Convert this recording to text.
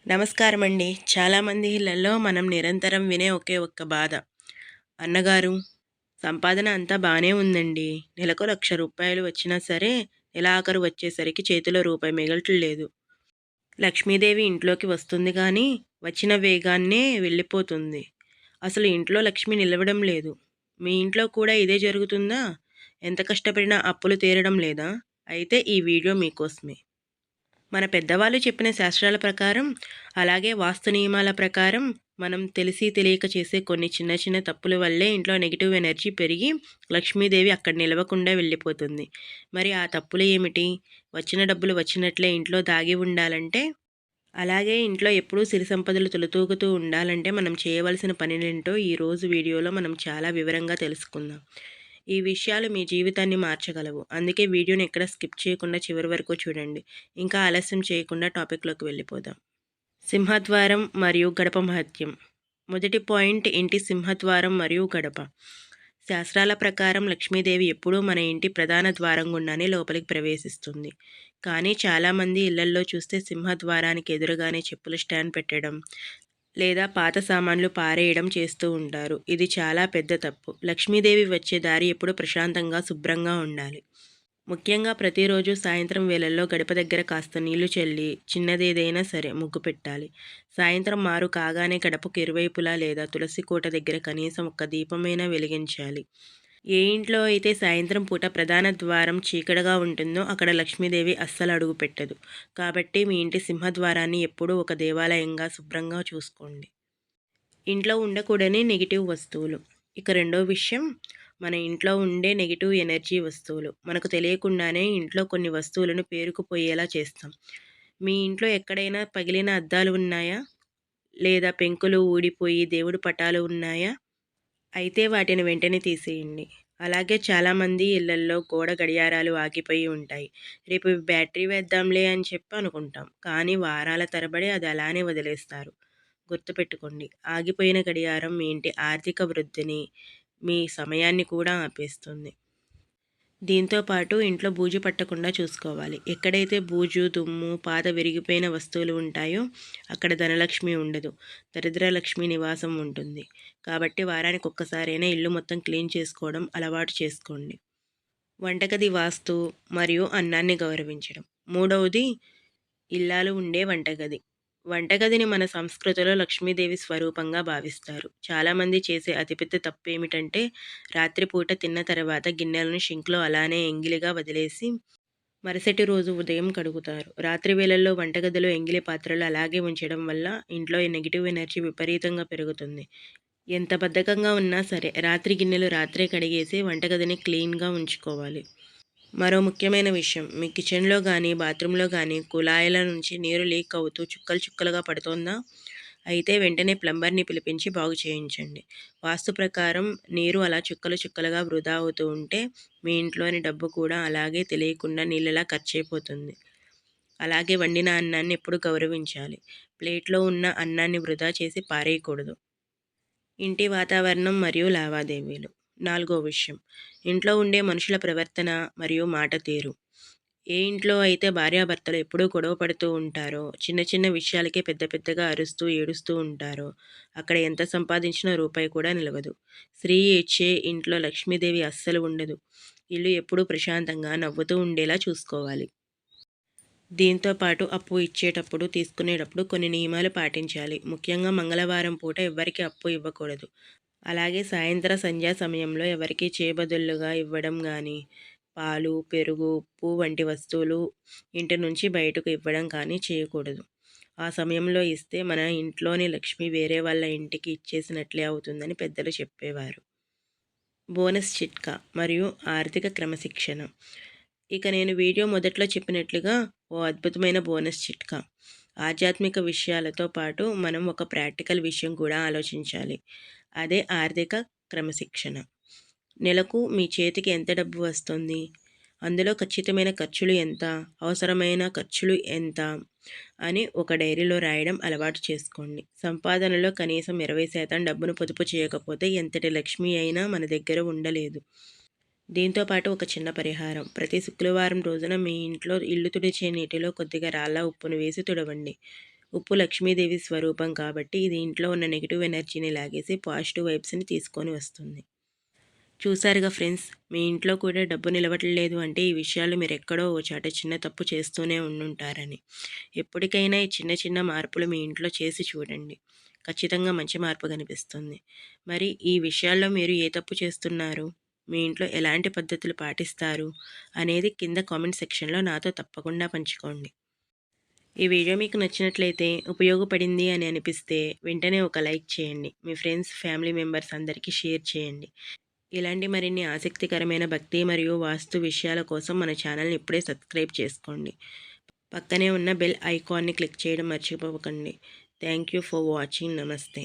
నమస్కారం అండి. చాలామంది ఇళ్లలో మనం నిరంతరం వినే ఒకే ఒక్క బాధ. అన్నగారు, సంపాదన అంతా బానే ఉందండి. నెలకు రూ. 1,00,000 వచ్చినా సరే, నెలాఖరు వచ్చేసరికి చేతిలో రూపాయి మిగలట్లేదు. లక్ష్మీదేవి ఇంట్లోకి వస్తుంది గానీ, వచ్చిన వేగాన్నే వెళ్ళిపోతుంది. అసలు ఇంట్లో లక్ష్మి నిలవడం లేదు. మీ ఇంట్లో కూడా ఇదే జరుగుతుందా? ఎంత కష్టపడినా అప్పులు తీరడం లేదా? అయితే ఈ వీడియో మీకోసమే. మన పెద్దవాళ్ళు చెప్పిన శాస్త్రాల ప్రకారం, అలాగే వాస్తు నియమాల ప్రకారం మనం తెలిసి తెలియక చేసే కొన్ని చిన్న చిన్న తప్పుల వల్లే ఇంట్లో నెగిటివ్ ఎనర్జీ పెరిగి లక్ష్మీదేవి అక్కడ నిలవకుండా వెళ్ళిపోతుంది. మరి ఆ తప్పులు ఏమిటి? వచ్చిన డబ్బులు వచ్చినట్లే ఇంట్లో దాగి ఉండాలంటే, అలాగే ఇంట్లో ఎప్పుడూ సిరి సంపదలు తులతూగుతూ ఉండాలంటే మనం చేయవలసిన పనులేంటో ఈరోజు వీడియోలో మనం చాలా వివరంగా తెలుసుకుందాం. ఈ విషయాలు మీ జీవితాన్ని మార్చగలవు. అందుకే వీడియోని ఎక్కడ స్కిప్ చేయకుండా చివరి వరకు చూడండి. ఇంకా ఆలస్యం చేయకుండా టాపిక్లోకి వెళ్ళిపోదాం. సింహద్వారం మరియు గడప మహత్యం. మొదటి పాయింట్, ఇంటి సింహద్వారం మరియు గడప. శాస్త్రాల ప్రకారం లక్ష్మీదేవి ఎప్పుడూ మన ఇంటి ప్రధాన ద్వారం గుండానే లోపలికి ప్రవేశిస్తుంది. కానీ చాలామంది ఇళ్లల్లో చూస్తే సింహద్వారానికి ఎదురుగానే చెప్పుల స్టాండ్ పెట్టడం లేదా పాత సామాన్లు పారేయడం చేస్తూ ఉంటారు. ఇది చాలా పెద్ద తప్పు. లక్ష్మీదేవి వచ్చే దారి ఎప్పుడూ ప్రశాంతంగా, శుభ్రంగా ఉండాలి. ముఖ్యంగా ప్రతిరోజు సాయంత్రం వేళల్లో గడప దగ్గర కాస్త నీళ్లు చల్లి, చిన్నదేదైనా సరే ముగ్గు పెట్టాలి. సాయంత్రం మారు కాగానే గడపకు ఇరువైపులా లేదా తులసి కోట దగ్గర కనీసం ఒక్క దీపమైనా వెలిగించాలి. ఏ ఇంట్లో అయితే సాయంత్రం పూట ప్రధాన ద్వారం చీకటిగా ఉంటుందో అక్కడ లక్ష్మీదేవి అస్సలు అడుగు పెట్టదు. కాబట్టి మీ ఇంటి సింహద్వారాన్ని ఎప్పుడూ ఒక దేవాలయంగా శుభ్రంగా చూసుకోండి. ఇంట్లో ఉండకూడని నెగిటివ్ వస్తువులు. ఇక రెండో విషయం, మన ఇంట్లో ఉండే నెగిటివ్ ఎనర్జీ వస్తువులు. మనకు తెలియకుండానే ఇంట్లో కొన్ని వస్తువులను పేరుకుపోయేలా చేస్తాం. మీ ఇంట్లో ఎక్కడైనా పగిలిన అద్దాలు ఉన్నాయా? లేదా పెంకులు ఊడిపోయి దేవుడి పటాలు ఉన్నాయా? అయితే వాటిని వెంటనే తీసేయండి. అలాగే చాలామంది ఇళ్లల్లో గోడ గడియారాలు ఆగిపోయి ఉంటాయి. రేపు బ్యాటరీ వేద్దాంలే అని చెప్పి అనుకుంటాం. కానీ వారాల తరబడి అది అలానే వదిలేస్తారు. గుర్తుపెట్టుకోండి, ఆగిపోయిన గడియారం మీ ఇంటి ఆర్థిక వృద్ధిని, మీ సమయాన్ని కూడా ఆపేస్తుంది. దీంతో పాటు ఇంట్లో బూజు పట్టకుండా చూసుకోవాలి. ఎక్కడైతే బూజు, దుమ్ము, పాత విరిగిపోయిన వస్తువులు ఉంటాయో అక్కడ ధనలక్ష్మి ఉండదు. దరిద్రలక్ష్మి నివాసం ఉంటుంది. కాబట్టి వారానికి ఒక్కసారైనా ఇల్లు మొత్తం క్లీన్ చేసుకోవడం అలవాటు చేసుకోండి. వంటగది వాస్తు మరియు అన్నాన్ని గౌరవించడం. మూడవది, ఇల్లాలు ఉండే వంటగది. వంటగదిని మన సంస్కృతిలో లక్ష్మీదేవి స్వరూపంగా భావిస్తారు. చాలామంది చేసే అతిపెద్ద తప్పు ఏమిటంటే, రాత్రిపూట తిన్న తర్వాత గిన్నెలను షింక్లో అలానే ఎంగిలిగా వదిలేసి మరుసటి రోజు ఉదయం కడుగుతారు. రాత్రి వేళల్లో వంటగదిలో ఎంగిలి పాత్రలు అలాగే ఉంచడం వల్ల ఇంట్లో ఈ నెగిటివ్ ఎనర్జీ విపరీతంగా పెరుగుతుంది. ఎంత బద్ధకంగా ఉన్నా సరే రాత్రి గిన్నెలు రాత్రే కడిగేసి వంటగదిని క్లీన్గా ఉంచుకోవాలి. మరో ముఖ్యమైన విషయం, మీ కిచెన్లో కానీ బాత్రూంలో కానీ కుళాయిల నుంచి నీరు లీక్ అవుతూ చుక్కలు చుక్కలుగా పడుతోందా? అయితే వెంటనే ప్లంబర్ని పిలిపించి బాగు చేయించండి. వాస్తు ప్రకారం నీరు అలా చుక్కలు చుక్కలుగా వృధా అవుతూ ఉంటే మీ ఇంట్లోని డబ్బు కూడా అలాగే తెలియకుండా నీళ్ళలా ఖర్చయిపోతుంది. అలాగే వండిన అన్నాన్ని ఎప్పుడు గౌరవించాలి. ప్లేట్లో ఉన్న అన్నాన్ని వృధా చేసి పారేయకూడదు. ఇంటి వాతావరణం మరియు లావాదేవీలు. నాలుగో విషయం, ఇంట్లో ఉండే మనుషుల ప్రవర్తన మరియు మాట తీరు. ఏ ఇంట్లో అయితే భార్యాభర్తలు ఎప్పుడూ గొడవ పడుతూ ఉంటారో, చిన్న చిన్న విషయాలకే పెద్ద పెద్దగా అరుస్తూ ఏడుస్తూ ఉంటారో అక్కడ ఎంత సంపాదించినా రూపాయి కూడా నిలవదు. స్త్రీ ఇచ్చే ఇంట్లో లక్ష్మీదేవి అస్సలు ఉండదు. ఇల్లు ఎప్పుడూ ప్రశాంతంగా నవ్వుతూ ఉండేలా చూసుకోవాలి. దీంతో పాటు అప్పు ఇచ్చేటప్పుడు, తీసుకునేటప్పుడు కొన్ని నియమాలు పాటించాలి. ముఖ్యంగా మంగళవారం పూట ఎవ్వరికీ అప్పు ఇవ్వకూడదు. అలాగే సంధ్యా సమయంలో ఎవరికీ చేబదులుగా ఇవ్వడం కానీ, పాలు, పెరుగు, ఉప్పు వంటి వస్తువులు ఇంటి నుంచి బయటకు ఇవ్వడం కానీ చేయకూడదు. ఆ సమయంలో ఇస్తే మన ఇంట్లోని లక్ష్మి వేరే వాళ్ళ ఇంటికి ఇచ్చేసినట్లే అవుతుందని పెద్దలు చెప్పేవారు. బోనస్ చిట్కా మరియు ఆర్థిక క్రమశిక్షణ. ఇక నేను వీడియో మొదట్లో చెప్పినట్లుగా ఓ అద్భుతమైన బోనస్ చిట్కా. ఆధ్యాత్మిక విషయాలతో పాటు మనం ఒక ప్రాక్టికల్ విషయం కూడా ఆలోచించాలి. అదే ఆర్థిక క్రమశిక్షణ. నెలకు మీ చేతికి ఎంత డబ్బు వస్తుంది? అందులో ఖచ్చితమైన ఖర్చులు ఎంత? అవసరమైన ఖర్చులు ఎంత? అని ఒక డైరీలో రాయడం అలవాటు చేసుకోండి. సంపాదనలో కనీసం 20% డబ్బును పొదుపు చేయకపోతే ఎంతటి లక్ష్మి అయినా మన దగ్గర ఉండలేదు. దీంతో పాటు ఒక చిన్న పరిహారం, ప్రతి శుక్రవారం రోజున మీ ఇంట్లో ఇల్లు తుడిచే నీటిలో కొద్దిగా రాళ్ళ ఉప్పును వేసి తుడవండి. ఉప్పు లక్ష్మీదేవి స్వరూపం కాబట్టి ఇది ఇంట్లో ఉన్న నెగిటివ్ ఎనర్జీని లాగేసి పాజిటివ్ వైబ్స్ని తీసుకొని వస్తుంది. చూసారుగా ఫ్రెండ్స్, మీ ఇంట్లో కూడా డబ్బు నిలవట్లేదు అంటే ఈ విషయాలు మీరు ఎక్కడో ఓ చాట చిన్న తప్పు చేస్తూనే ఉండుంటారని. ఎప్పటికైనా ఈ చిన్న చిన్న మార్పులు మీ ఇంట్లో చేసి చూడండి. ఖచ్చితంగా మంచి మార్పు కనిపిస్తుంది. మరి ఈ విషయాల్లో మీరు ఏ తప్పు చేస్తున్నారు? మీ ఇంట్లో ఎలాంటి పద్ధతులు పాటిస్తారు? అనేది కింద కామెంట్ సెక్షన్లో నాతో తప్పకుండా పంచుకోండి. ఈ వీడియో మీకు నచ్చినట్లయితే, ఉపయోగపడింది అని అనిపిస్తే వెంటనే ఒక లైక్ చేయండి. మీ ఫ్రెండ్స్, ఫ్యామిలీ మెంబర్స్ అందరికీ షేర్ చేయండి. ఇలాంటి మరిన్ని ఆసక్తికరమైన భక్తి మరియు వాస్తు విషయాల కోసం మన ఛానల్ని ఇప్పుడే సబ్స్క్రైబ్ చేసుకోండి. పక్కనే ఉన్న బెల్ ఐకాన్ని క్లిక్ చేయడం మర్చిపోకండి. Thank you for watching. నమస్తే.